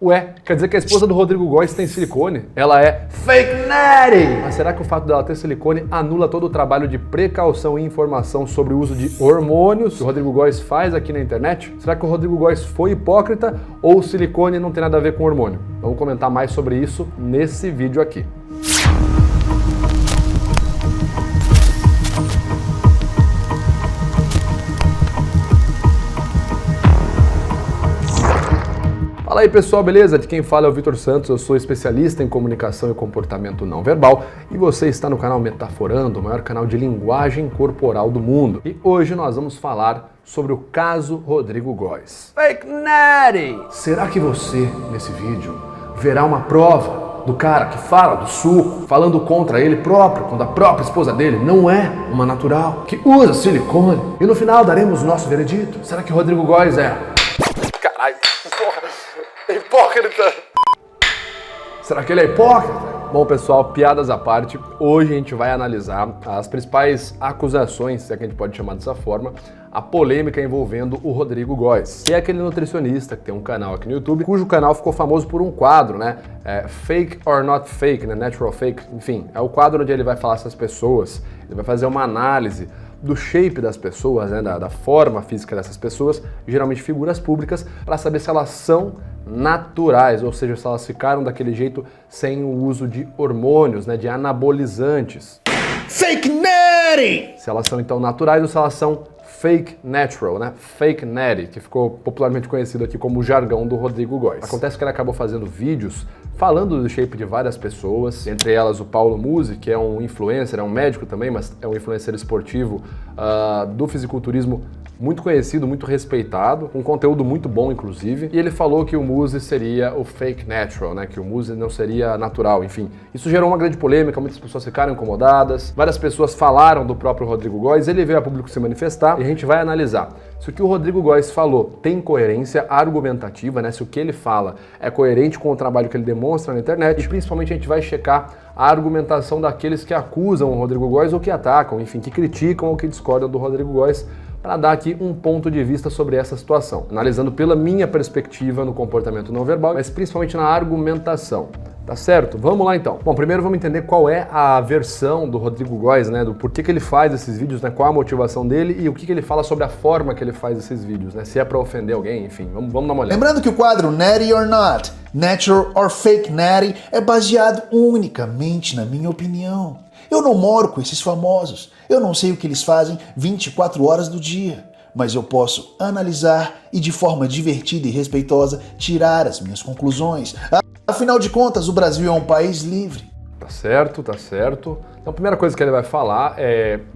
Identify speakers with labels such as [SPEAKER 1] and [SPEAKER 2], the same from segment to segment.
[SPEAKER 1] Ué, quer dizer que a esposa do Rodrigo Góes tem silicone? Ela é fake natty! Mas será que o fato dela ter silicone anula todo o trabalho de precaução e informação sobre o uso de hormônios que o Rodrigo Góes faz aqui na internet? Será que o Rodrigo Góes foi hipócrita ou o silicone não tem nada a ver com hormônio? Vamos comentar mais sobre isso nesse vídeo aqui. Fala aí pessoal, beleza? De quem fala é o Vitor Santos, eu sou especialista em comunicação e comportamento não verbal e você está no canal Metaforando, o maior canal de linguagem corporal do mundo. E hoje nós vamos falar sobre o caso Rodrigo Góes. Fake natty! Será que você, nesse vídeo, verá uma prova do cara que fala do suco, falando contra ele próprio, quando a própria esposa dele não é uma natural, que usa silicone? E no final daremos o nosso veredito? Será que o Rodrigo Góes é... Caralho, porra! Hipócrita! Será que ele é hipócrita? Bom, pessoal, piadas à parte, hoje a gente vai analisar as principais acusações, se é que a gente pode chamar dessa forma, a polêmica envolvendo o Rodrigo Góes, que é aquele nutricionista que tem um canal aqui no YouTube, cujo canal ficou famoso por um quadro, né? Fake or not fake, né? Natural fake, enfim, é o quadro onde ele vai falar essas pessoas, ele vai fazer uma análise do shape das pessoas, né? Da forma física dessas pessoas, geralmente figuras públicas, para saber se elas são naturais, ou seja, se elas ficaram daquele jeito sem o uso de hormônios, né, de anabolizantes. Fake natty! Se elas são então naturais ou se elas são fake natural, né? Fake natty, que ficou popularmente conhecido aqui como o jargão do Rodrigo Góes. Acontece que ele acabou fazendo vídeos falando do shape de várias pessoas, entre elas o Paulo Musi, que é um influencer, é um médico também, mas é um influencer esportivo do fisiculturismo muito conhecido, muito respeitado, um conteúdo muito bom, inclusive. E ele falou que o Musi seria o fake natural, né? Que o Musi não seria natural, enfim. Isso gerou uma grande polêmica, muitas pessoas ficaram incomodadas, várias pessoas falaram do próprio Rodrigo Góes, ele veio a público se manifestar e a gente vai analisar se o que o Rodrigo Góes falou tem coerência argumentativa, né? Se o que ele fala é coerente com o trabalho que ele demonstra na internet e principalmente a gente vai checar a argumentação daqueles que acusam o Rodrigo Góes ou que atacam, enfim, que criticam ou que discordam do Rodrigo Góes, para dar aqui um ponto de vista sobre essa situação, analisando pela minha perspectiva no comportamento não verbal, mas principalmente na argumentação. Tá certo? Vamos lá então. Bom, primeiro vamos entender qual é a versão do Rodrigo Góes, né? Do porquê que ele faz esses vídeos, né? Qual a motivação dele e o que ele fala sobre a forma que ele faz esses vídeos, né? Se é para ofender alguém, enfim, vamos dar uma olhada.
[SPEAKER 2] Lembrando que o quadro Natty or Not, Natural or Fake Natty é baseado unicamente na minha opinião. Eu não moro com esses famosos, eu não sei o que eles fazem 24 horas do dia, mas eu posso analisar e de forma divertida e respeitosa tirar as minhas conclusões. Afinal de contas, o Brasil é um país livre.
[SPEAKER 1] Tá certo, tá certo. Então a primeira coisa que ele vai falar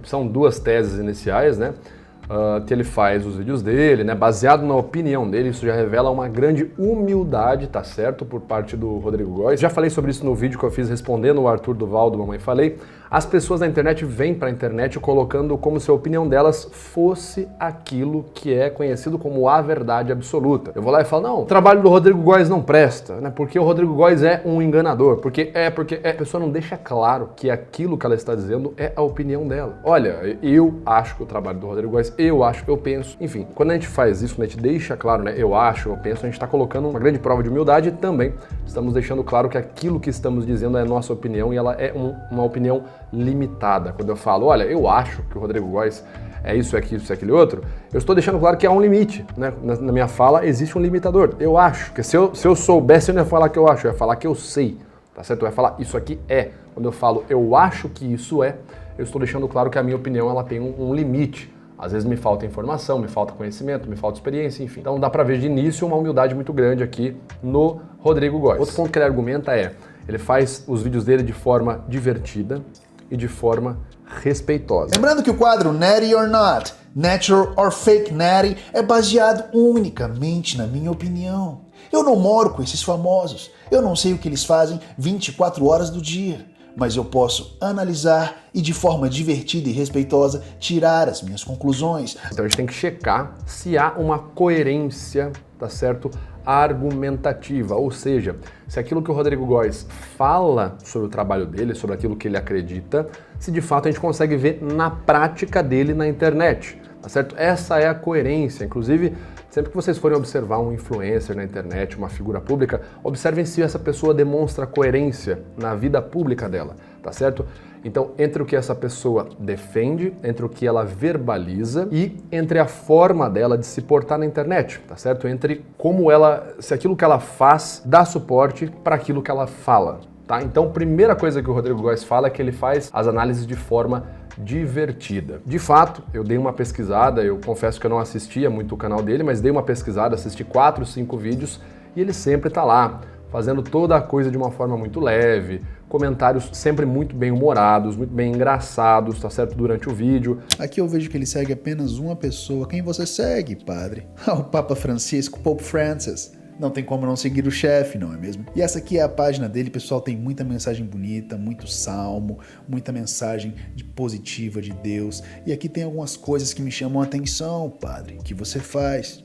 [SPEAKER 1] são duas teses iniciais, né? Que ele faz os vídeos dele, né? Baseado na opinião dele, isso já revela uma grande humildade, tá certo? Por parte do Rodrigo Góes. Já falei sobre isso no vídeo que eu fiz respondendo o Arthur Duval do Mamãe Falei. As pessoas da internet vêm para a internet colocando como se a opinião delas fosse aquilo que é conhecido como a verdade absoluta. Eu vou lá e falo, não, o trabalho do Rodrigo Góes não presta, né? Porque o Rodrigo Góes é um enganador, porque a pessoa não deixa claro que aquilo que ela está dizendo é a opinião dela. Olha, eu acho que o trabalho do Rodrigo Góes, eu acho, eu penso, enfim, quando a gente faz isso, quando a gente deixa claro, né, eu acho, eu penso, a gente está colocando uma grande prova de humildade e também estamos deixando claro que aquilo que estamos dizendo é a nossa opinião e ela é uma opinião limitada. Quando eu falo, olha, eu acho que o Rodrigo Góes é isso, é aquilo, isso, é aquele outro, eu estou deixando claro que há um limite, né? Na minha fala existe um limitador. Eu acho, que se eu soubesse, eu não ia falar que eu acho, eu ia falar que eu sei, tá certo? Eu ia falar, isso aqui é. Quando eu falo, eu acho que isso é, eu estou deixando claro que a minha opinião, ela tem um limite. Às vezes me falta informação, me falta conhecimento, me falta experiência, enfim. Então dá pra ver de início uma humildade muito grande aqui no Rodrigo Góes. Outro ponto que ele argumenta ele faz os vídeos dele de forma divertida e de forma respeitosa.
[SPEAKER 2] Lembrando que o quadro Natty or Not, Natural or Fake Natty é baseado unicamente na minha opinião. Eu não moro com esses famosos, eu não sei o que eles fazem 24 horas do dia, mas eu posso analisar e de forma divertida e respeitosa tirar as minhas conclusões.
[SPEAKER 1] Então a gente tem que checar se há uma coerência, tá certo, argumentativa, ou seja, se aquilo que o Rodrigo Góes fala sobre o trabalho dele, sobre aquilo que ele acredita, se de fato a gente consegue ver na prática dele na internet, tá certo? Essa é a coerência, inclusive Sempre que vocês forem observar um influencer na internet, uma figura pública, observem se essa pessoa demonstra coerência na vida pública dela, tá certo? Então, entre o que essa pessoa defende, entre o que ela verbaliza e entre a forma dela de se portar na internet, tá certo? Entre como ela, se aquilo que ela faz dá suporte para aquilo que ela fala, tá? Então, primeira coisa que o Rodrigo Góes fala é que ele faz as análises de forma divertida. De fato, eu dei uma pesquisada, eu confesso que eu não assistia muito o canal dele, mas dei uma pesquisada, assisti 4, 5 vídeos e ele sempre tá lá, fazendo toda a coisa de uma forma muito leve, comentários sempre muito bem humorados, muito bem engraçados, tá certo? Durante o vídeo.
[SPEAKER 2] Aqui eu vejo que ele segue apenas uma pessoa. Quem você segue, padre? O Papa Francisco, Pope Francis. Não tem como não seguir o chefe, não é mesmo? E essa aqui é a página dele, pessoal, tem muita mensagem bonita, muito salmo, muita mensagem positiva de Deus. E aqui tem algumas coisas que me chamam a atenção, padre. O que você faz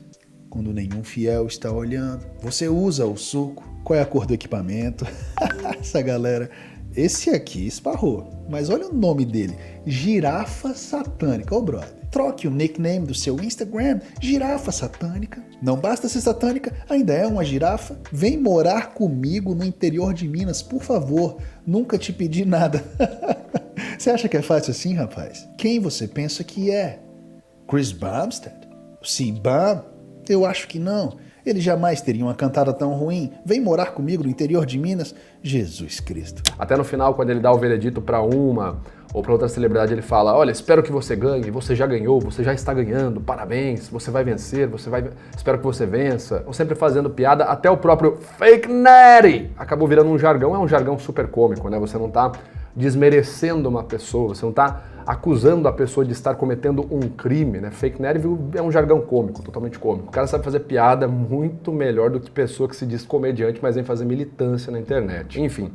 [SPEAKER 2] quando nenhum fiel está olhando? Você usa o suco? Qual é a cor do equipamento? Essa galera... Esse aqui esparrou, mas olha o nome dele, Girafa Satânica. Ô brother, troque o nickname do seu Instagram, Girafa Satânica. Não basta ser satânica, ainda é uma girafa. Vem morar comigo no interior de Minas, por favor. Nunca te pedi nada. Você acha que é fácil assim, rapaz? Quem você pensa que é? Chris Bumstead? C-Bum? Eu acho que não. Ele jamais teria uma cantada tão ruim. Vem morar comigo no interior de Minas. Jesus Cristo.
[SPEAKER 1] Até no final, quando ele dá o veredito para uma ou para outra celebridade, ele fala: olha, espero que você ganhe, você já ganhou, você já está ganhando, parabéns, você vai vencer, espero que você vença. Ou sempre fazendo piada, até o próprio Fake Natty acabou virando um jargão, é um jargão super cômico, né? Você não tá desmerecendo uma pessoa, você não tá acusando a pessoa de estar cometendo um crime, né? Fake narrative é um jargão cômico, totalmente cômico. O cara sabe fazer piada muito melhor do que pessoa que se diz comediante, mas vem fazer militância na internet. Enfim,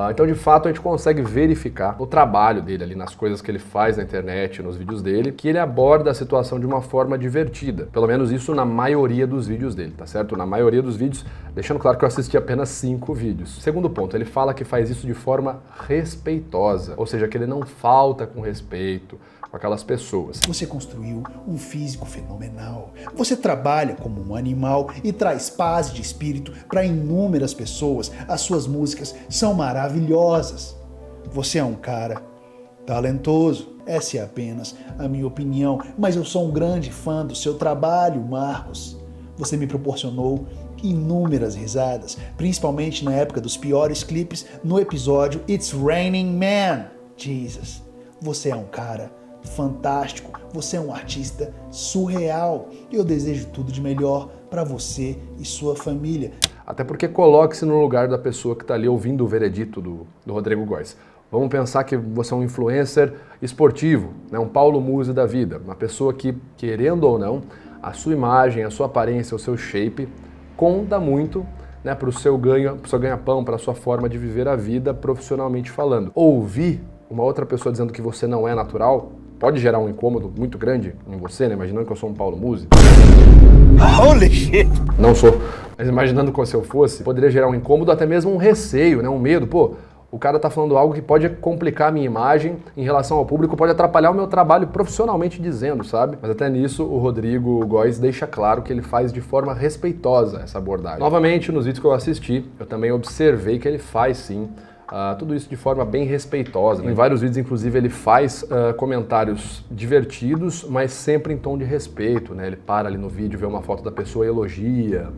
[SPEAKER 1] então de fato a gente consegue verificar o trabalho dele ali nas coisas que ele faz na internet, nos vídeos dele, que ele aborda a situação de uma forma divertida. Pelo menos isso na maioria dos vídeos dele, tá certo? Na maioria dos vídeos, deixando claro que eu assisti apenas 5 vídeos. Segundo ponto, ele fala que faz isso de forma respeitosa, ou seja, que ele não falta com respeito com aquelas pessoas.
[SPEAKER 2] Você construiu um físico fenomenal. Você trabalha como um animal e traz paz de espírito para inúmeras pessoas. As suas músicas são maravilhosas. Você é um cara talentoso. Essa é apenas a minha opinião, mas eu sou um grande fã do seu trabalho, Marcos. Você me proporcionou inúmeras risadas, principalmente na época dos piores clipes no episódio It's Raining Man. Jesus, você é um cara fantástico, você é um artista surreal. Eu desejo tudo de melhor para você e sua família.
[SPEAKER 1] Até porque coloque-se no lugar da pessoa que está ali ouvindo o veredito do Rodrigo Góes. Vamos pensar que você é um influencer esportivo, né? Um Paulo Musi da vida, uma pessoa que, querendo ou não, a sua imagem, a sua aparência, o seu shape conta muito, né, para o seu ganha-pão, para a sua forma de viver a vida profissionalmente falando. Ouvir uma outra pessoa dizendo que você não é natural pode gerar um incômodo muito grande em você, né? Imaginando que eu sou um Paulo Musi.
[SPEAKER 2] Holy shit!
[SPEAKER 1] Não sou. Mas imaginando que se eu fosse, poderia gerar um incômodo, até mesmo um receio, né? Um medo. Pô, o cara tá falando algo que pode complicar a minha imagem em relação ao público, pode atrapalhar o meu trabalho profissionalmente dizendo, sabe? Mas até nisso, o Rodrigo Góes deixa claro que ele faz de forma respeitosa essa abordagem. Novamente, nos vídeos que eu assisti, eu também observei que ele faz sim tudo isso de forma bem respeitosa. Em vários vídeos, inclusive, ele faz comentários divertidos, mas sempre em tom de respeito, né? Ele para ali no vídeo, vê uma foto da pessoa e elogia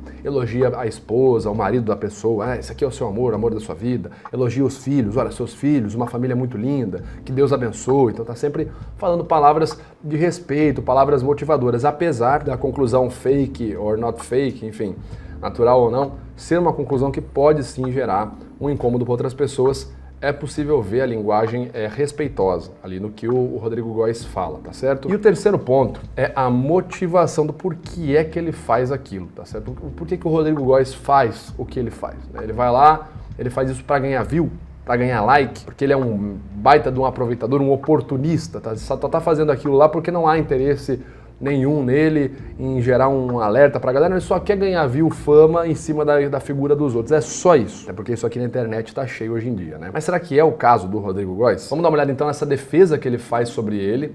[SPEAKER 1] a esposa, o marido da pessoa, esse aqui é o seu amor, o amor da sua vida. Elogia os filhos, olha, seus filhos, uma família muito linda, que Deus abençoe. Então tá sempre falando palavras de respeito, palavras motivadoras, apesar da conclusão fake or not fake, enfim, natural ou não, ser uma conclusão que pode sim gerar um incômodo para outras pessoas. É possível ver a linguagem respeitosa ali no que o Rodrigo Góes fala, tá certo? E o terceiro ponto é a motivação do porquê é que ele faz aquilo, tá certo? Por que o Rodrigo Góes faz o que ele faz, né? Ele vai lá, ele faz isso para ganhar view, para ganhar like, porque ele é um baita de um aproveitador, um oportunista, tá? Só tá fazendo aquilo lá porque não há interesse nenhum nele em gerar um alerta pra galera, ele só quer ganhar view, fama em cima da figura dos outros, é só isso. É porque isso aqui na internet tá cheio hoje em dia, né? Mas será que é o caso do Rodrigo Góes? Vamos dar uma olhada então nessa defesa que ele faz sobre ele,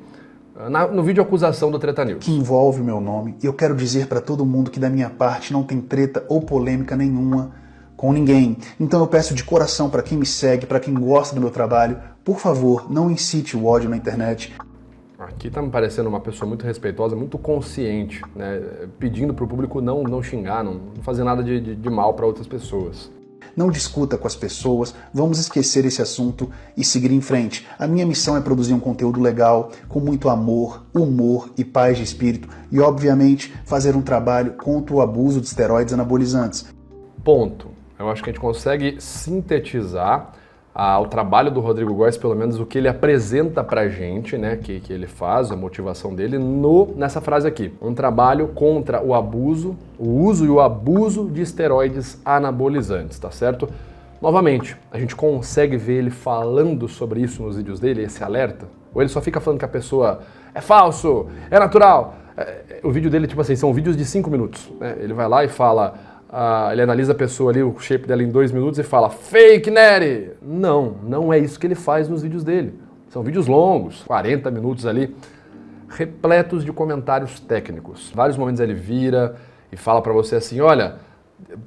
[SPEAKER 1] no vídeo acusação do Treta News.
[SPEAKER 2] Que envolve o meu nome, e eu quero dizer para todo mundo que da minha parte não tem treta ou polêmica nenhuma com ninguém. Então eu peço de coração para quem me segue, para quem gosta do meu trabalho, por favor, não incite o ódio na internet.
[SPEAKER 1] Aqui tá me parecendo uma pessoa muito respeitosa, muito consciente, né? Pedindo pro público não xingar, não fazer nada de mal para outras pessoas.
[SPEAKER 2] Não discuta com as pessoas, vamos esquecer esse assunto e seguir em frente. A minha missão é produzir um conteúdo legal, com muito amor, humor e paz de espírito, e obviamente fazer um trabalho contra o abuso de esteroides anabolizantes.
[SPEAKER 1] Ponto. Eu acho que a gente consegue sintetizar o trabalho do Rodrigo Góes, pelo menos o que ele apresenta pra gente, né, que ele faz, a motivação dele, nessa frase aqui. Um trabalho contra o abuso, o uso e o abuso de esteroides anabolizantes, tá certo? Novamente, a gente consegue ver ele falando sobre isso nos vídeos dele, esse alerta? Ou ele só fica falando que a pessoa é falso, é natural? O vídeo dele, tipo assim, são vídeos de 5 minutos, né? Ele vai lá e fala... ele analisa a pessoa ali, o shape dela em 2 minutos e fala fake Nery! Não é isso que ele faz nos vídeos dele. São vídeos longos, 40 minutos ali, repletos de comentários técnicos. Vários momentos ele vira e fala pra você assim, olha,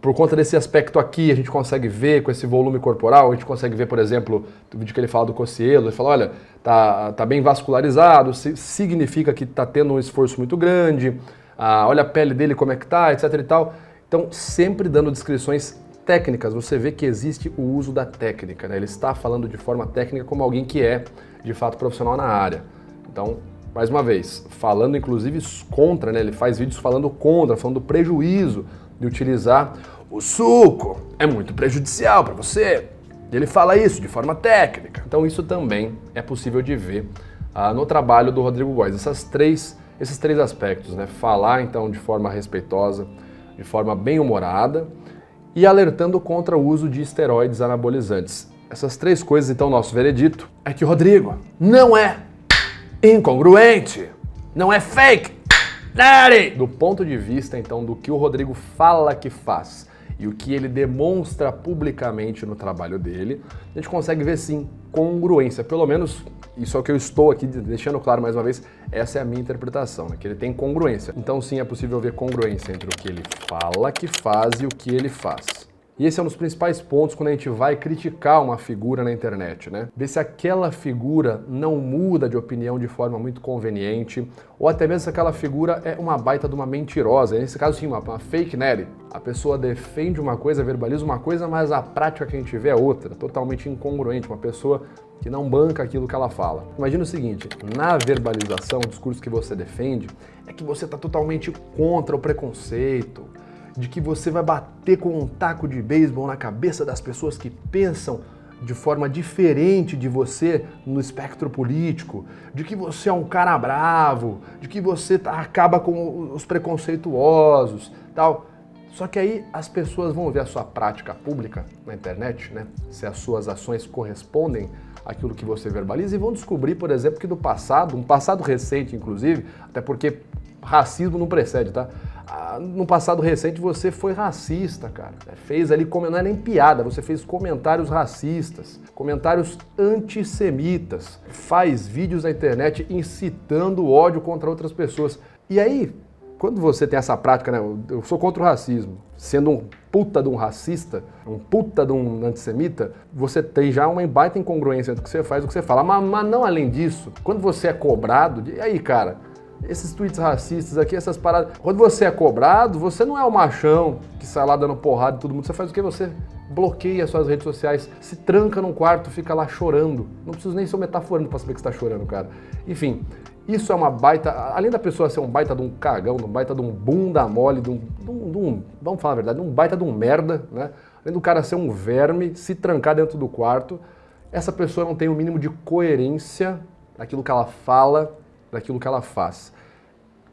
[SPEAKER 1] por conta desse aspecto aqui, a gente consegue ver com esse volume corporal, a gente consegue ver, por exemplo, o vídeo que ele fala do Cossielo, ele fala, olha, tá bem vascularizado, significa que tá tendo um esforço muito grande, olha a pele dele como é que tá, etc e tal. Então, sempre dando descrições técnicas, você vê que existe o uso da técnica, né? Ele está falando de forma técnica como alguém que é, de fato, profissional na área. Então, mais uma vez, falando inclusive contra, né? Ele faz vídeos falando contra, falando do prejuízo de utilizar o suco. É muito prejudicial para você. E ele fala isso de forma técnica. Então, isso também é possível de ver no trabalho do Rodrigo Góes. Esses três aspectos, né? Falar, então, de forma respeitosa, de forma bem humorada e alertando contra o uso de esteroides anabolizantes. Essas 3 coisas, então, nosso veredito é que o Rodrigo não é incongruente, não é fake, Nery! Do ponto de vista, então, do que o Rodrigo fala que faz e o que ele demonstra publicamente no trabalho dele, a gente consegue ver, sim, congruência. Pelo menos, isso é o que eu estou aqui deixando claro mais uma vez, essa é a minha interpretação, né? Que ele tem congruência. Então, sim, é possível ver congruência entre o que ele fala que faz e o que ele faz. E esse é um dos principais pontos quando a gente vai criticar uma figura na internet, né? Ver se aquela figura não muda de opinião de forma muito conveniente, ou até mesmo se aquela figura é uma baita de uma mentirosa. Nesse caso, sim, uma fake Nery. A pessoa defende uma coisa, verbaliza uma coisa, mas a prática que a gente vê é outra, totalmente incongruente. Uma pessoa que não banca aquilo que ela fala. Imagina o seguinte, na verbalização, o discurso que você defende é que você está totalmente contra o preconceito, de que você vai bater com um taco de beisebol na cabeça das pessoas que pensam de forma diferente de você no espectro político, de que você é um cara bravo, de que você acaba com os preconceituosos, tal. Só que aí as pessoas vão ver a sua prática pública na internet, né? Se as suas ações correspondem àquilo que você verbaliza, e vão descobrir, por exemplo, que do passado, um passado recente, inclusive, até porque racismo não precede, tá? No passado recente você foi racista, cara. Fez ali, não é nem piada, você fez comentários racistas, comentários antissemitas, faz vídeos na internet incitando ódio contra outras pessoas. E aí, quando você tem essa prática, né? Eu sou contra o racismo, sendo um puta de um racista, um puta de um antissemita, você tem já uma baita incongruência entre o que você faz e o que você fala. Mas não além disso, quando você é cobrado, e aí, cara, esses tweets racistas aqui, essas paradas. Quando você é cobrado, você não é o machão que sai lá dando porrada em todo mundo. Você faz o quê? Você bloqueia as suas redes sociais, se tranca num quarto, fica lá chorando. Não preciso nem ser metaforando pra saber que você tá chorando, cara. Enfim, isso é uma baita... Além da pessoa ser um baita de um cagão, de um baita de um bunda mole, vamos falar a verdade, de um baita de um merda, né? Além do cara ser um verme, se trancar dentro do quarto, essa pessoa não tem o mínimo de coerência naquilo que ela fala, daquilo que ela faz.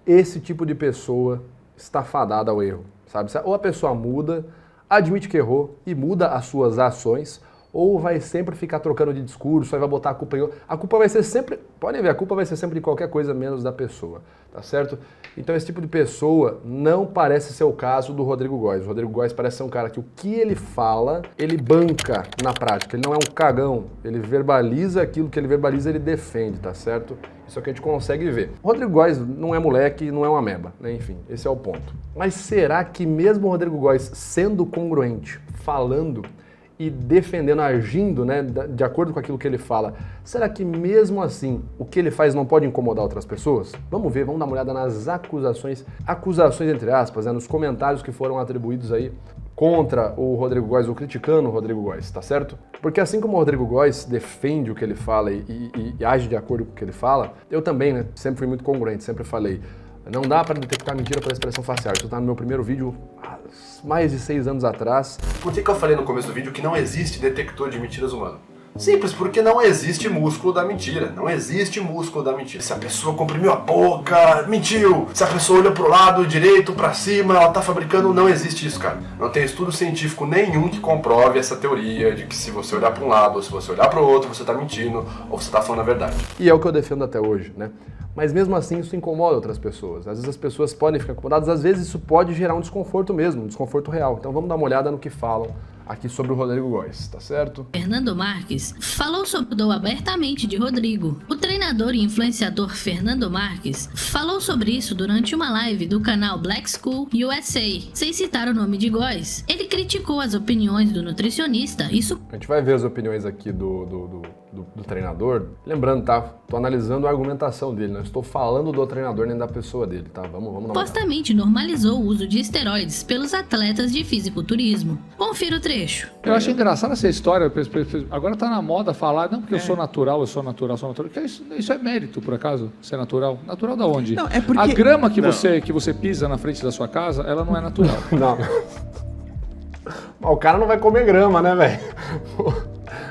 [SPEAKER 1] Esse tipo de pessoa está fadada ao erro, sabe? Ou a pessoa muda, admite que errou e muda as suas ações, ou vai sempre ficar trocando de discurso, aí vai botar a culpa em outro. A culpa vai ser sempre, podem ver, a culpa vai ser sempre de qualquer coisa menos da pessoa, tá certo? Então esse tipo de pessoa não parece ser o caso do Rodrigo Góes. O Rodrigo Góes parece ser um cara que o que ele fala, ele banca na prática, ele não é um cagão, ele verbaliza aquilo que ele verbaliza, ele defende, tá certo? Isso é o que a gente consegue ver. O Rodrigo Góes não é moleque, não é uma ameba, né? Enfim, esse é o ponto. Mas será que mesmo o Rodrigo Góes sendo congruente, falando e defendendo, agindo, né, de acordo com aquilo que ele fala, será que mesmo assim o que ele faz não pode incomodar outras pessoas? Vamos ver, vamos dar uma olhada nas acusações entre aspas, né, nos comentários que foram atribuídos aí contra o Rodrigo Góes ou criticando o Rodrigo Góes, tá certo? Porque assim como o Rodrigo Góes defende o que ele fala e age de acordo com o que ele fala, eu também, né, sempre fui muito congruente, sempre falei, não dá para detectar mentira pela expressão facial. Isso tá no meu primeiro vídeo, mais de 6 anos atrás.
[SPEAKER 3] Por que eu falei no começo do vídeo que não existe detector de mentiras humano? Simples, porque não existe músculo da mentira. Não existe músculo da mentira. Se a pessoa comprimiu a boca, mentiu. Se a pessoa olhou pro lado direito, pra cima, ela tá fabricando, não existe isso, cara. Não tem estudo científico nenhum que comprove essa teoria de que se você olhar pra um lado ou se você olhar pro outro, você tá mentindo ou você tá falando a verdade.
[SPEAKER 1] E é o que eu defendo até hoje, né? Mas mesmo assim isso incomoda outras pessoas. Às vezes as pessoas podem ficar incomodadas, às vezes isso pode gerar um desconforto mesmo, um desconforto real. Então vamos dar uma olhada no que falam aqui sobre o Rodrigo Góes, tá certo?
[SPEAKER 4] Fernando Marques falou sobre o abertamente de Rodrigo. O treinador e influenciador Fernando Marques falou sobre isso durante uma live do canal Black School USA, sem citar o nome de Góes. Ele criticou as opiniões do nutricionista.
[SPEAKER 1] A gente vai ver as opiniões aqui do treinador. Lembrando, tá? Tô analisando a argumentação dele, não estou falando do treinador nem da pessoa dele, tá? Vamos
[SPEAKER 4] supostamente normalizou o uso de esteroides pelos atletas de fisiculturismo. Confira o trecho.
[SPEAKER 5] Eu acho engraçada essa história. Agora tá na moda falar, não porque eu sou natural. Que isso é mérito, por acaso, ser natural? Natural da onde?
[SPEAKER 6] Não, é porque...
[SPEAKER 5] A grama que você pisa na frente da sua casa, ela não é natural.
[SPEAKER 1] Não. Mas o cara não vai comer grama, né, velho?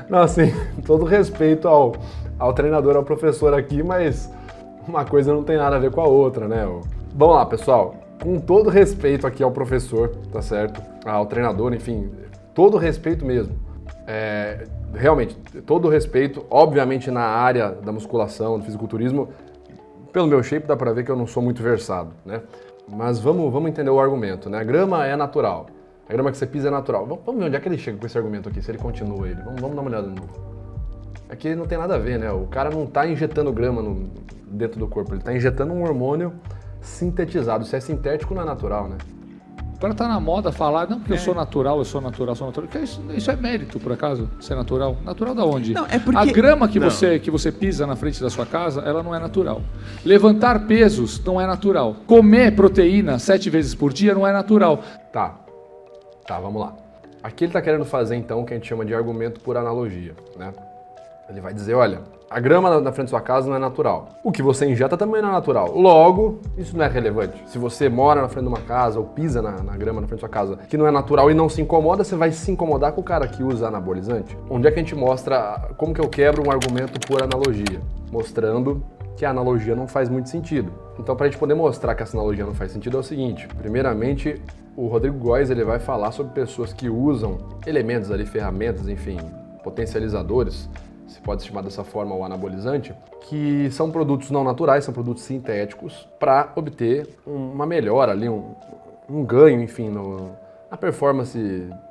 [SPEAKER 1] Não, assim, todo respeito ao treinador, ao professor aqui, mas uma coisa não tem nada a ver com a outra, né? Vamos lá, pessoal. Com todo respeito aqui ao professor, tá certo? Ao treinador, enfim, todo respeito mesmo. Realmente, todo respeito, obviamente na área da musculação, do fisiculturismo, pelo meu shape dá pra ver que eu não sou muito versado, né? Mas vamos entender o argumento, né? A grama é natural. A grama que você pisa é natural. Vamos ver onde é que ele chega com esse argumento aqui, se ele continua ele. Vamos dar uma olhada de novo. Aqui não tem nada a ver, né? O cara não tá injetando grama dentro do corpo, ele tá injetando um hormônio sintetizado. Se é sintético, não é natural, né?
[SPEAKER 5] Agora tá na moda falar, não porque eu sou natural. Que isso é mérito, por acaso, ser natural? Natural da onde?
[SPEAKER 6] Não, é porque...
[SPEAKER 5] A grama que você pisa na frente da sua casa, ela não é natural. Levantar pesos não é natural. Comer proteína 7 vezes por dia não é natural.
[SPEAKER 1] Tá, vamos lá. Aqui ele tá querendo fazer, então, o que a gente chama de argumento por analogia, né? Ele vai dizer, olha, a grama na frente da sua casa não é natural. O que você injeta também não é natural. Logo, isso não é relevante. Se você mora na frente de uma casa ou pisa na grama na frente da sua casa que não é natural e não se incomoda, você vai se incomodar com o cara que usa anabolizante? Onde é que a gente mostra como que eu quebro um argumento por analogia? Mostrando que a analogia não faz muito sentido. Então, para a gente poder mostrar que essa analogia não faz sentido, é o seguinte. Primeiramente, o Rodrigo Góes ele vai falar sobre pessoas que usam elementos ali, ferramentas, enfim, potencializadores, se pode chamar dessa forma o anabolizante, que são produtos não naturais, são produtos sintéticos, para obter uma melhora ali, um ganho, enfim, na performance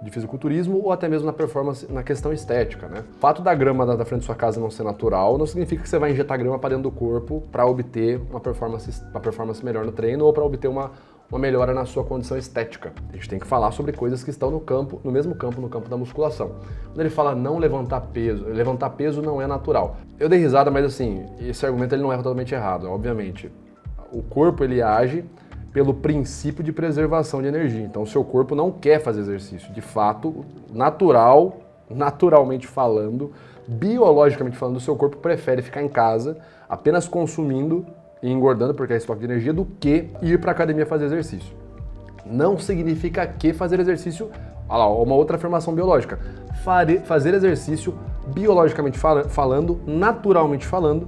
[SPEAKER 1] de fisiculturismo ou até mesmo na performance, na questão estética, né? O fato da grama da frente da sua casa não ser natural não significa que você vai injetar grama para dentro do corpo para obter uma performance melhor no treino ou para obter uma melhora na sua condição estética. A gente tem que falar sobre coisas que estão no mesmo campo, no campo da musculação. Quando ele fala não levantar peso não é natural. Eu dei risada, mas assim, esse argumento ele não é totalmente errado, obviamente. O corpo ele age pelo princípio de preservação de energia. Então o seu corpo não quer fazer exercício. De fato, naturalmente falando, biologicamente falando, o seu corpo prefere ficar em casa apenas consumindo e engordando, porque é estoque de energia, do que ir para academia fazer exercício. Não significa que fazer exercício... Olha lá, uma outra afirmação biológica. Fazer exercício, biologicamente falando, naturalmente falando,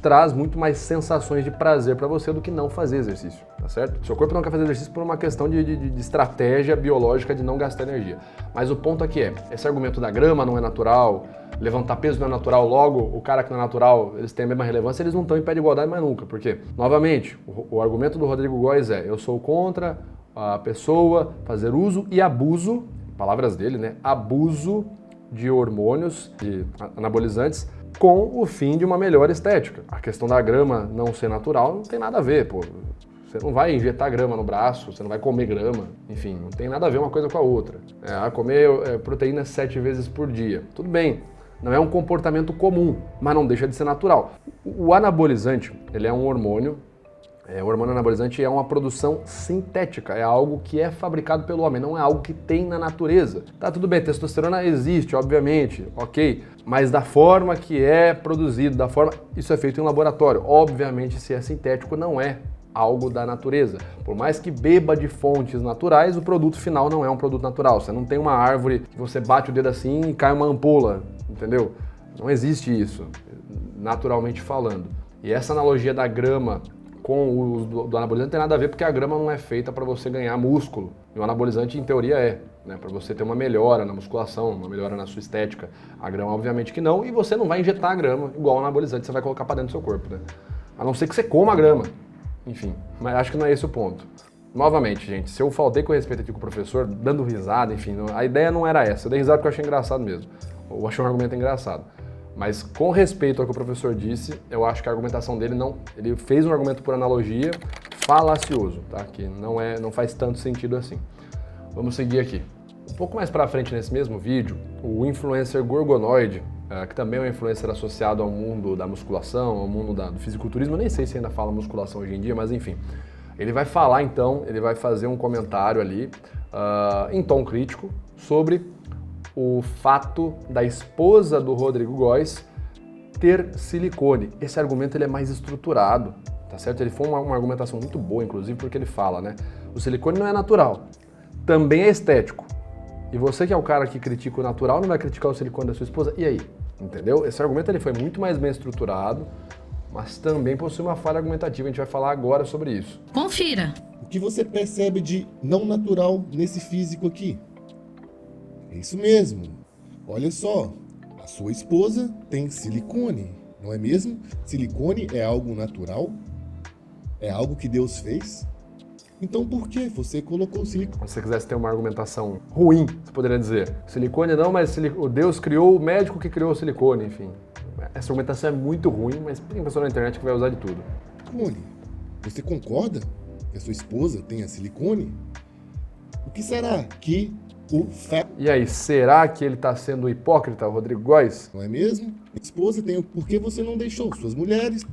[SPEAKER 1] traz muito mais sensações de prazer para você do que não fazer exercício. tá certo? Seu corpo não quer fazer exercício por uma questão de estratégia biológica de não gastar energia. Mas o ponto aqui é, esse argumento da grama não é natural, levantar peso não é natural, logo o cara que não é natural, eles têm a mesma relevância, eles não estão em pé de igualdade mais nunca. Por quê? Novamente, o argumento do Rodrigo Góes é, eu sou contra a pessoa fazer uso e abuso, palavras dele, né? Abuso de hormônios, de anabolizantes, com o fim de uma melhor estética. A questão da grama não ser natural não tem nada a ver, pô. Você não vai injetar grama no braço, você não vai comer grama, enfim, não tem nada a ver uma coisa com a outra. Comer proteína 7 vezes por dia, tudo bem, não é um comportamento comum, mas não deixa de ser natural. O anabolizante, ele é um hormônio, o hormônio anabolizante é uma produção sintética, é algo que é fabricado pelo homem, não é algo que tem na natureza. Tá, tudo bem, testosterona existe, obviamente, ok, mas da forma que é produzido, da forma... Isso é feito em laboratório. Obviamente, se é sintético, não é algo da natureza. Por mais que beba de fontes naturais, o produto final não é um produto natural. Você não tem uma árvore que você bate o dedo assim e cai uma ampola, entendeu? Não existe isso, naturalmente falando. E essa analogia da grama com o uso do anabolizante não tem nada a ver, porque a grama não é feita para você ganhar músculo. E o anabolizante, em teoria, é, né? Para você ter uma melhora na musculação, uma melhora na sua estética. A grama, obviamente que não, e você não vai injetar a grama igual o anabolizante, você vai colocar para dentro do seu corpo, né? A não ser que você coma a grama. Enfim, mas acho que não é esse o ponto. Novamente, gente, se eu faltei com respeito aqui com o professor, dando risada, enfim, a ideia não era essa. Eu dei risada porque eu achei engraçado mesmo. Eu achei um argumento engraçado. Mas com respeito ao que o professor disse, eu acho que a argumentação dele não... Ele fez um argumento por analogia falacioso, tá? Que não faz tanto sentido assim. Vamos seguir aqui. Um pouco mais pra frente nesse mesmo vídeo, o influencer Gorgonoid, que também é um influencer associado ao mundo da musculação, ao mundo do fisiculturismo, eu nem sei se ainda fala musculação hoje em dia, mas enfim. Ele vai falar então, ele vai fazer um comentário ali, em tom crítico, sobre o fato da esposa do Rodrigo Góes ter silicone. Esse argumento ele é mais estruturado, tá certo? Ele foi uma argumentação muito boa, inclusive, porque ele fala, né? O silicone não é natural, também é estético. E você que é o cara que critica o natural, não vai criticar o silicone da sua esposa? E aí? Entendeu? Esse argumento ele foi muito mais bem estruturado, mas também possui uma falha argumentativa. A gente vai falar agora sobre isso.
[SPEAKER 4] Confira.
[SPEAKER 6] O que você percebe de não natural nesse físico aqui? É isso mesmo. Olha só, a sua esposa tem silicone, não é mesmo? Silicone é algo natural? É algo que Deus fez? Então por que você colocou silicone?
[SPEAKER 1] Se você quisesse ter uma argumentação ruim, você poderia dizer, silicone não, mas Deus criou o médico que criou o silicone, enfim. Essa argumentação é muito ruim, mas tem pessoa na internet que vai usar de tudo.
[SPEAKER 6] Silicone. Você concorda que a sua esposa tenha silicone? O que será que o fato...
[SPEAKER 1] E aí, será que ele está sendo hipócrita, o Rodrigo Góes?
[SPEAKER 6] Não é mesmo? A esposa tem o porquê você não deixou suas mulheres...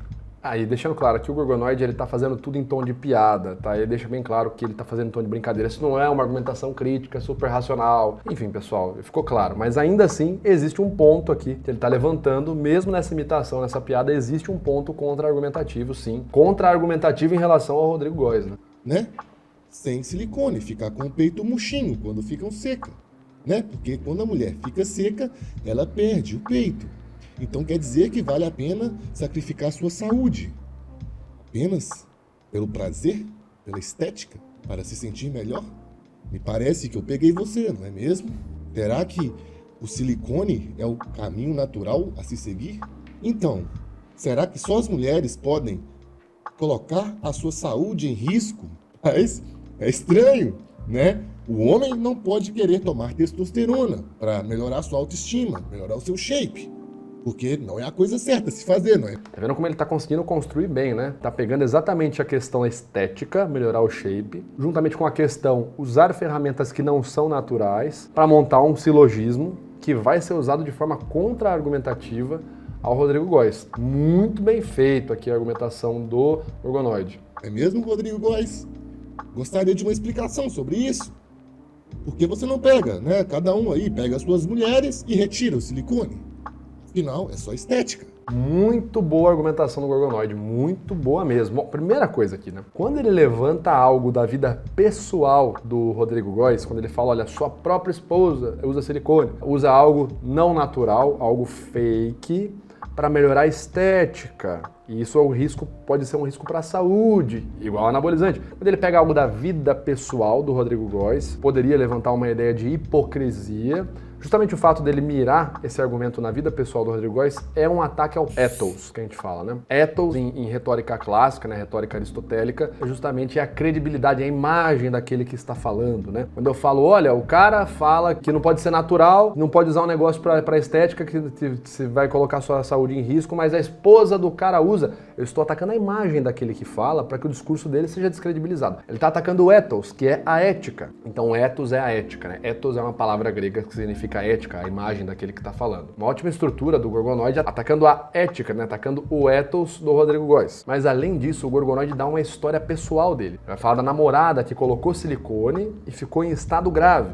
[SPEAKER 1] Aí, deixando claro que o Gorgonoid, ele tá fazendo tudo em tom de piada, tá? Ele deixa bem claro que ele tá fazendo em tom de brincadeira. Isso não é uma argumentação crítica, super racional. Enfim, pessoal, ficou claro. Mas ainda assim, existe um ponto aqui que ele tá levantando, mesmo nessa imitação, nessa piada, existe um ponto contra-argumentativo, sim. Contra-argumentativo em relação ao Rodrigo Góes,
[SPEAKER 6] né? Sem silicone, ficar com o peito murchinho quando ficam seca, né? Porque quando a mulher fica seca, ela perde o peito. Então quer dizer que vale a pena sacrificar sua saúde apenas pelo prazer, pela estética, para se sentir melhor? Me parece que eu peguei você, não é mesmo? Será que o silicone é o caminho natural a se seguir? Então, será que só as mulheres podem colocar a sua saúde em risco? Mas é estranho, né? O homem não pode querer tomar testosterona para melhorar sua autoestima, melhorar o seu shape. Porque não é a coisa certa a se fazer, não é?
[SPEAKER 1] Tá vendo como ele tá conseguindo construir bem, né? Tá pegando exatamente a questão estética, melhorar o shape, juntamente com a questão usar ferramentas que não são naturais para montar um silogismo que vai ser usado de forma contra-argumentativa ao Rodrigo Góes. Muito bem feito aqui a argumentação do Gorgonoid.
[SPEAKER 6] É mesmo, Rodrigo Góes? Gostaria de uma explicação sobre isso. Por que você não pega, né? Cada um aí pega as suas mulheres e retira o silicone. Afinal, é só estética.
[SPEAKER 1] Muito boa a argumentação do Gorgonoid, muito boa mesmo. Bom, primeira coisa aqui, né? Quando ele levanta algo da vida pessoal do Rodrigo Góes, quando ele fala, olha, sua própria esposa usa silicone, usa algo não natural, algo fake, para melhorar a estética. E isso é um risco, pode ser um risco para a saúde, igual anabolizante. Quando ele pega algo da vida pessoal do Rodrigo Góes, poderia levantar uma ideia de hipocrisia. Justamente o fato dele mirar esse argumento na vida pessoal do Rodrigo Góes é um ataque ao ethos, que a gente fala, né? Ethos, em retórica clássica, né, retórica aristotélica, é justamente a credibilidade, a imagem daquele que está falando, né? Quando eu falo, olha, o cara fala que não pode ser natural, não pode usar um negócio para estética que você vai colocar sua saúde em risco, mas a esposa do cara usa. Eu estou atacando a imagem daquele que fala para que o discurso dele seja descredibilizado. Ele está atacando o ethos, que é a ética. Então, ethos é a ética, né? Ethos é uma palavra grega que significa a ética, a imagem daquele que está falando. Uma ótima estrutura do Gorgonoide atacando a ética, né? Atacando o ethos do Rodrigo Góes. Mas além disso, o Gorgonoide dá uma história pessoal dele. Vai falar da namorada que colocou silicone e ficou em estado grave.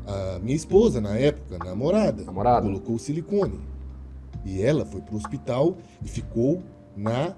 [SPEAKER 6] A minha esposa, na época, namorada, colocou silicone. E ela foi pro hospital e ficou na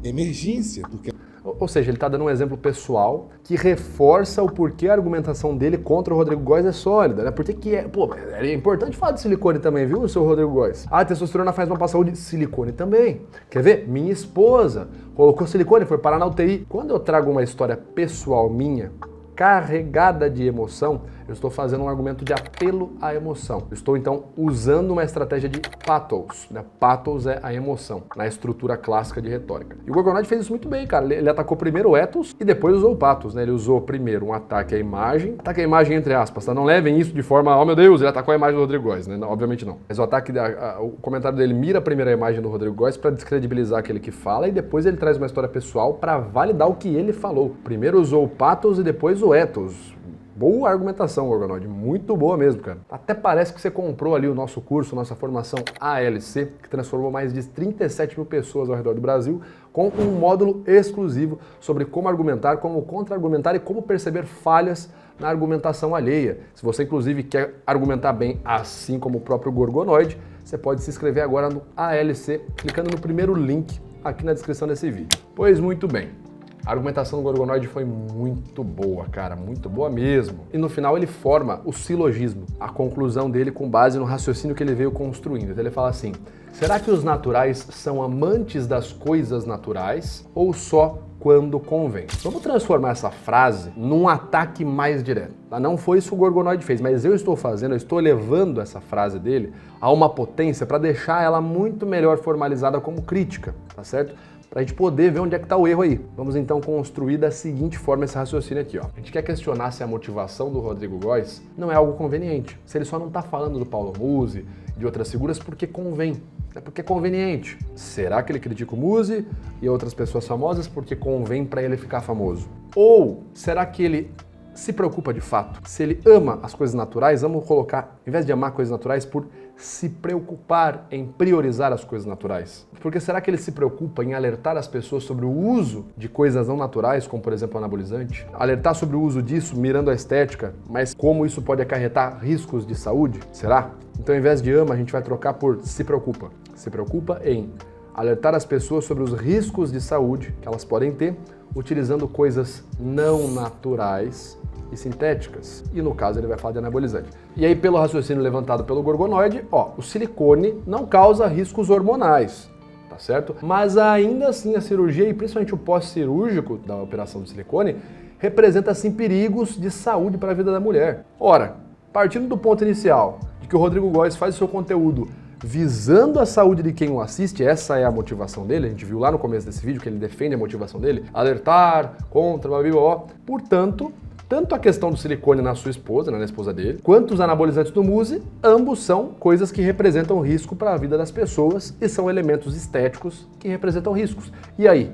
[SPEAKER 6] emergência, porque...
[SPEAKER 1] Ou seja, ele está dando um exemplo pessoal que reforça o porquê a argumentação dele contra o Rodrigo Góes é sólida, né? Porque que é... Pô, é importante falar de silicone também, viu, seu Rodrigo Góes? Ah, a testosterona faz mal pra saúde. Silicone também. Quer ver? Minha esposa colocou silicone, foi parar na UTI. Quando eu trago uma história pessoal minha, carregada de emoção, eu estou fazendo um argumento de apelo à emoção. Eu estou, então, usando uma estratégia de pathos, né? Pathos é a emoção, na estrutura clássica de retórica. E o Gorgonoide fez isso muito bem, cara. Ele atacou primeiro o ethos e depois usou o pathos, né? Ele usou primeiro um ataque à imagem, entre aspas, tá? Não levem isso de forma, oh meu Deus, ele atacou a imagem do Rodrigo Góes, né? Não, obviamente não. Mas o ataque, o comentário dele mira primeiro a imagem do Rodrigo Góes para descredibilizar aquele que fala e depois ele traz uma história pessoal para validar o que ele falou. Primeiro usou o pathos e depois o ethos. Boa argumentação, Gorgonoide, muito boa mesmo, cara. Até parece que você comprou ali o nosso curso, nossa formação ALC, que transformou mais de 37 mil pessoas ao redor do Brasil, com um módulo exclusivo sobre como argumentar, como contra-argumentar e como perceber falhas na argumentação alheia. Se você, inclusive, quer argumentar bem, assim como o próprio Gorgonoide, você pode se inscrever agora no ALC, clicando no primeiro link aqui na descrição desse vídeo. Pois muito bem. A argumentação do Gorgonoide foi muito boa, cara, muito boa mesmo. E no final ele forma o silogismo, a conclusão dele com base no raciocínio que ele veio construindo. Então ele fala assim, será que os naturais são amantes das coisas naturais ou só quando convém? Vamos transformar essa frase num ataque mais direto. Não foi isso que o Gorgonoide fez, mas eu estou levando essa frase dele a uma potência para deixar ela muito melhor formalizada como crítica, tá certo? Para a gente poder ver onde é que está o erro aí. Vamos então construir da seguinte forma esse raciocínio aqui, ó. A gente quer questionar se a motivação do Rodrigo Góes não é algo conveniente, se ele só não está falando do Paulo Musi, de outras figuras porque convém, é porque é conveniente. Será que ele critica o Musi e outras pessoas famosas porque convém para ele ficar famoso? Ou será que ele se preocupa de fato? Se ele ama as coisas naturais, vamos colocar, em vez de amar coisas naturais, por se preocupar em priorizar as coisas naturais. Porque será que ele se preocupa em alertar as pessoas sobre o uso de coisas não naturais, como por exemplo o anabolizante? Alertar sobre o uso disso, mirando a estética, mas como isso pode acarretar riscos de saúde? Será? Então, ao invés de ama, a gente vai trocar por se preocupa. Se preocupa em alertar as pessoas sobre os riscos de saúde que elas podem ter utilizando coisas não naturais e sintéticas. E no caso ele vai falar de anabolizante. E aí, pelo raciocínio levantado pelo Gorgonoide, ó, o silicone não causa riscos hormonais, tá certo? Mas ainda assim a cirurgia, e principalmente o pós-cirúrgico da operação do silicone, representa assim perigos de saúde para a vida da mulher. Ora, partindo do ponto inicial de que o Rodrigo Góes faz o seu conteúdo visando a saúde de quem o assiste, essa é a motivação dele, a gente viu lá no começo desse vídeo que ele defende a motivação dele, alertar, contra, blá, blá, blá. Portanto, tanto a questão do silicone na sua esposa, na esposa dele, quanto os anabolizantes do Musi, ambos são coisas que representam risco para a vida das pessoas e são elementos estéticos que representam riscos. E aí?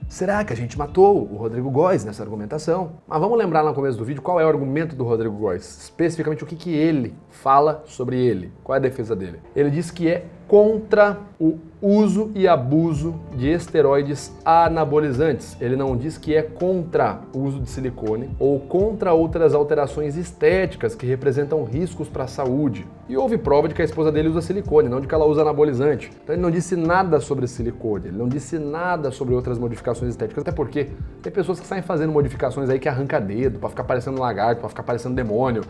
[SPEAKER 1] Será que a gente matou o Rodrigo Góes nessa argumentação? Mas vamos lembrar lá no começo do vídeo qual é o argumento do Rodrigo Góes, especificamente o que ele fala sobre ele, qual é a defesa dele. Ele diz que é contra o uso e abuso de esteroides anabolizantes. Ele não diz que é contra o uso de silicone ou contra outras alterações estéticas que representam riscos para a saúde. E houve prova de que a esposa dele usa silicone, não de que ela usa anabolizante. Então ele não disse nada sobre silicone, ele não disse nada sobre outras modificações estéticas, até porque tem pessoas que saem fazendo modificações aí que arranca dedo, para ficar parecendo lagarto, para ficar parecendo demônio,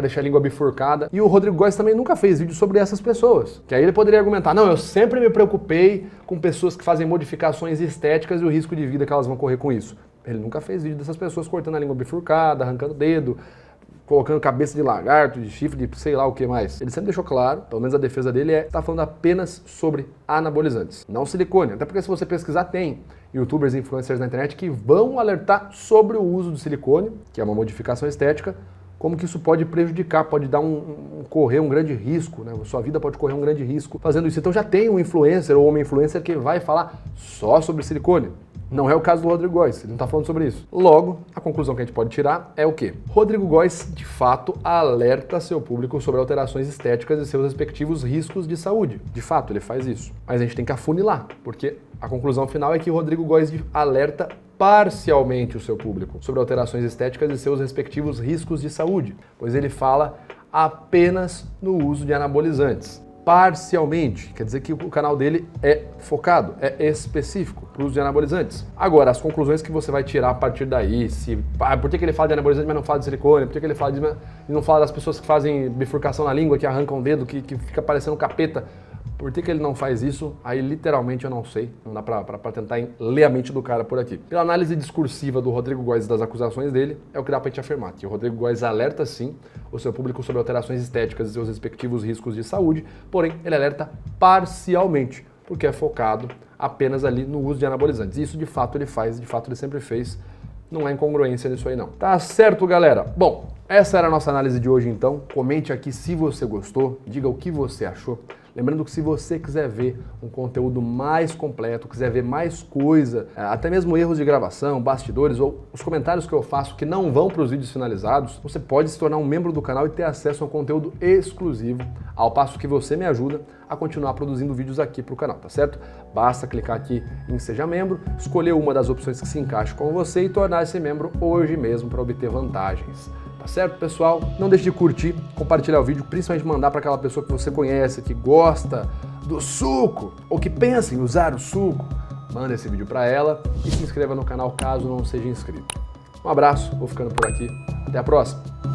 [SPEAKER 1] deixa a língua bifurcada. E o Rodrigo Góes também nunca fez vídeo sobre essas pessoas, que aí ele poderia argumentar, não, eu sempre me preocupo preocupei com pessoas que fazem modificações estéticas e o risco de vida que elas vão correr com isso. Ele nunca fez vídeo dessas pessoas cortando a língua bifurcada, arrancando o dedo, colocando cabeça de lagarto, de chifre, de sei lá o que mais. Ele sempre deixou claro, pelo menos a defesa dele tá falando apenas sobre anabolizantes, não silicone. Até porque se você pesquisar, tem youtubers e influencers na internet que vão alertar sobre o uso do silicone, que é uma modificação estética, como que isso pode prejudicar, pode dar correr um grande risco, né? Sua vida pode correr um grande risco fazendo isso. Então já tem um influencer ou uma influencer que vai falar só sobre silicone. Não é o caso do Rodrigo Góes, ele não está falando sobre isso. Logo, a conclusão que a gente pode tirar é o quê? Rodrigo Góes, de fato, alerta seu público sobre alterações estéticas e seus respectivos riscos de saúde. De fato, ele faz isso. Mas a gente tem que afunilar, porque a conclusão final é que Rodrigo Góes alerta parcialmente o seu público sobre alterações estéticas e seus respectivos riscos de saúde, pois ele fala apenas no uso de anabolizantes. Parcialmente, quer dizer que o canal dele é focado, é específico para o uso de anabolizantes. Agora, as conclusões que você vai tirar a partir daí, por que ele fala de anabolizante, mas não fala de silicone, por que ele fala e não fala das pessoas que fazem bifurcação na língua, que arrancam o dedo, que fica parecendo um capeta, por que ele não faz isso? Aí literalmente eu não sei, não dá para tentar ler a mente do cara por aqui. Pela análise discursiva do Rodrigo Góes das acusações dele, é o que dá pra gente afirmar, que o Rodrigo Góes alerta sim o seu público sobre alterações estéticas e seus respectivos riscos de saúde, porém ele alerta parcialmente, porque é focado apenas ali no uso de anabolizantes. Isso de fato ele faz, de fato ele sempre fez, não há incongruência nisso aí não. Tá certo, galera? Bom, essa era a nossa análise de hoje então. Comente aqui se você gostou, diga o que você achou. Lembrando que se você quiser ver um conteúdo mais completo, quiser ver mais coisa, até mesmo erros de gravação, bastidores ou os comentários que eu faço que não vão para os vídeos finalizados, você pode se tornar um membro do canal e ter acesso a um conteúdo exclusivo, ao passo que você me ajuda a continuar produzindo vídeos aqui para o canal, tá certo? Basta clicar aqui em Seja Membro, escolher uma das opções que se encaixe com você e tornar-se membro hoje mesmo para obter vantagens. Tá certo, pessoal? Não deixe de curtir, compartilhar o vídeo, principalmente mandar para aquela pessoa que você conhece, que gosta do suco ou que pensa em usar o suco. Manda esse vídeo para ela e se inscreva no canal caso não seja inscrito. Um abraço, vou ficando por aqui. Até a próxima!